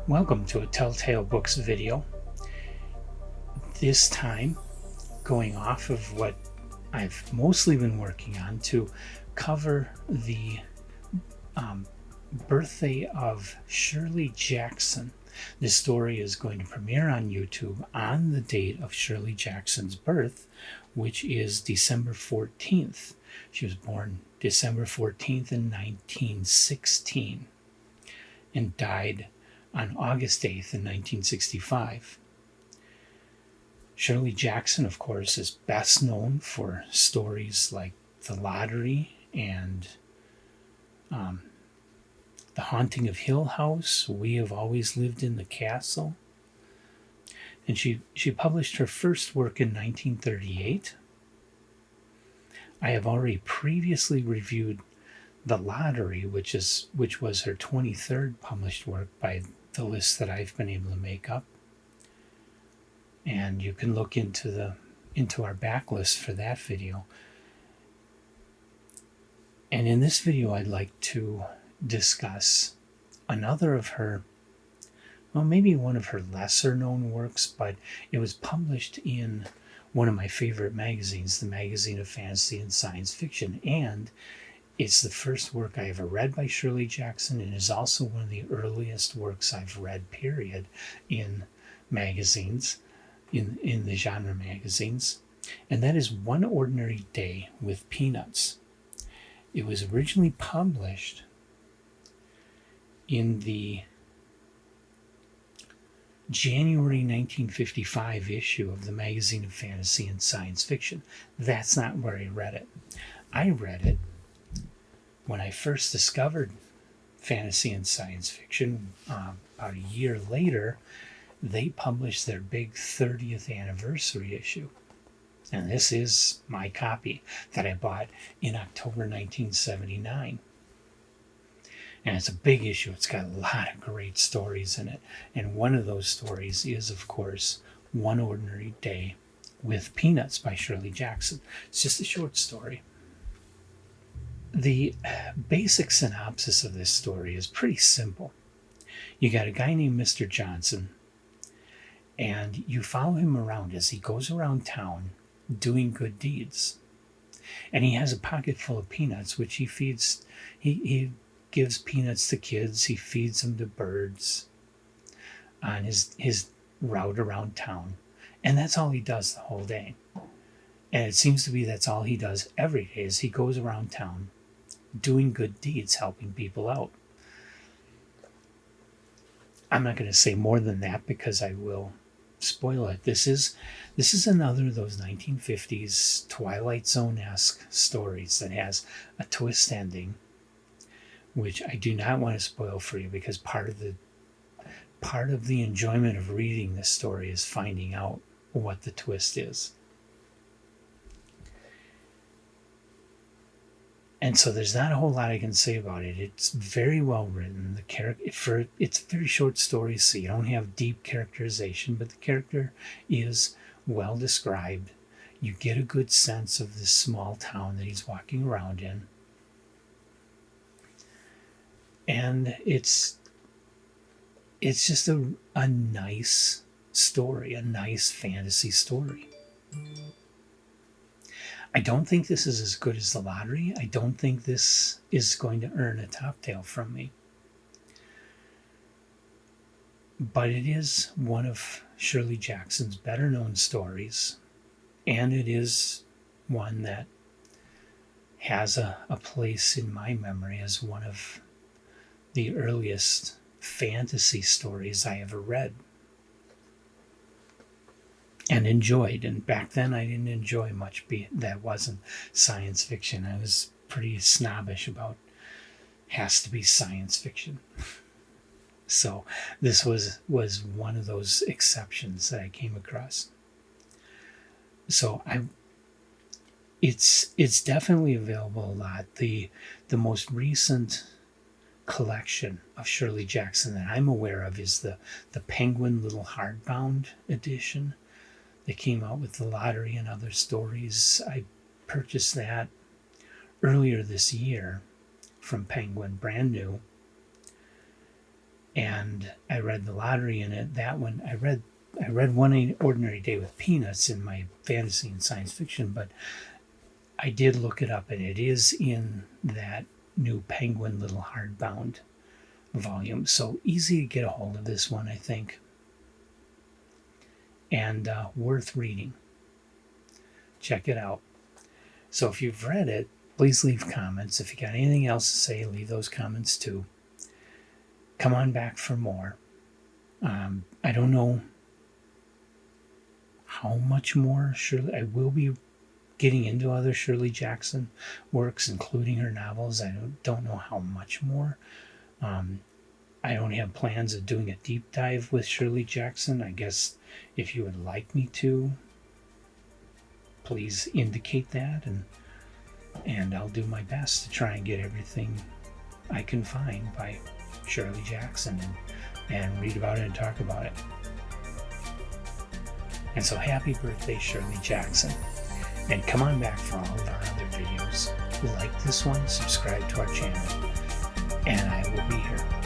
Welcome to a Telltale Books video. This time, going off of what I've mostly been working on to cover the birthday of Shirley Jackson. This story is going to premiere on YouTube on the date of Shirley Jackson's birth, which is December 14th. She was born December 14th in 1916 and died on August 8th in 1965. Shirley Jackson, of course, is best known for stories like The Lottery and The Haunting of Hill House, We Have Always Lived in the Castle. And she published her first work in 1938. I have already previously reviewed The Lottery, which was her 23rd published work by the list that I've been able to make up. And you can look into our backlist for that video. And in this video, I'd like to discuss another of her, well, maybe one of her lesser known works, but it was published in one of my favorite magazines, the Magazine of Fantasy and Science Fiction. And it's the first work I ever read by Shirley Jackson, and is also one of the earliest works I've read, period, in magazines, in the genre magazines. And that is One Ordinary Day with Peanuts. It was originally published in the January 1955 issue of the Magazine of Fantasy and Science Fiction. That's not where I read it. I read it when I first discovered fantasy and science fiction. About a year later, they published their big 30th anniversary issue. And this is my copy that I bought in October 1979. And it's a big issue. It's got a lot of great stories in it. And one of those stories is, of course, One Ordinary Day with Peanuts by Shirley Jackson. It's just a short story. The basic synopsis of this story is pretty simple. You got a guy named Mr. Johnson, and you follow him around as he goes around town doing good deeds. And he has a pocket full of peanuts, which he feeds. He gives peanuts to kids. He feeds them to birds on his route around town. And that's all he does the whole day. And it seems to be that's all he does every day, is he goes around town doing good deeds, helping people out. I'm not going to say more than that because I will spoil it. This is another of those 1950s Twilight Zone-esque stories that has a twist ending, which I do not want to spoil for you, because part of the enjoyment of reading this story is finding out what the twist is. And so there's not a whole lot I can say about it. It's very well written. It's very short stories, so you don't have deep characterization, but the character is well described. You get a good sense of this small town that he's walking around in. And it's just a nice story, a nice fantasy story. I don't think this is as good as The Lottery. I don't think this is going to earn a top tail from me. But it is one of Shirley Jackson's better known stories, and it is one that has a place in my memory as one of the earliest fantasy stories I ever read and enjoyed. And back then I didn't enjoy much that wasn't science fiction. I was pretty snobbish about has to be science fiction. So this was one of those exceptions that I came across. So it's definitely available a lot. The most recent collection of Shirley Jackson that I'm aware of is the Penguin little hardbound edition. They came out with The Lottery and Other Stories. I purchased that earlier this year from Penguin, brand new. and I read The Lottery in it. That one I read One Ordinary Day with Peanuts in my fantasy and science fiction, but I did look it up, and it is in that new Penguin little hardbound volume. So easy to get a hold of this one, I think, and worth reading. Check it out. So if you've read it, please leave comments. If you got anything else to say, leave those comments too. Come on back for more. I don't know how much more. Shirley, I will be getting into other Shirley Jackson works, including her novels. I don't know how much more. I don't have plans of doing a deep dive with Shirley Jackson. I guess if you would like me to, please indicate that, and I'll do my best to try and get everything I can find by Shirley Jackson and read about it and talk about it. And so happy birthday, Shirley Jackson. And come on back for all of our other videos. Like this one, subscribe to our channel, and I will be here.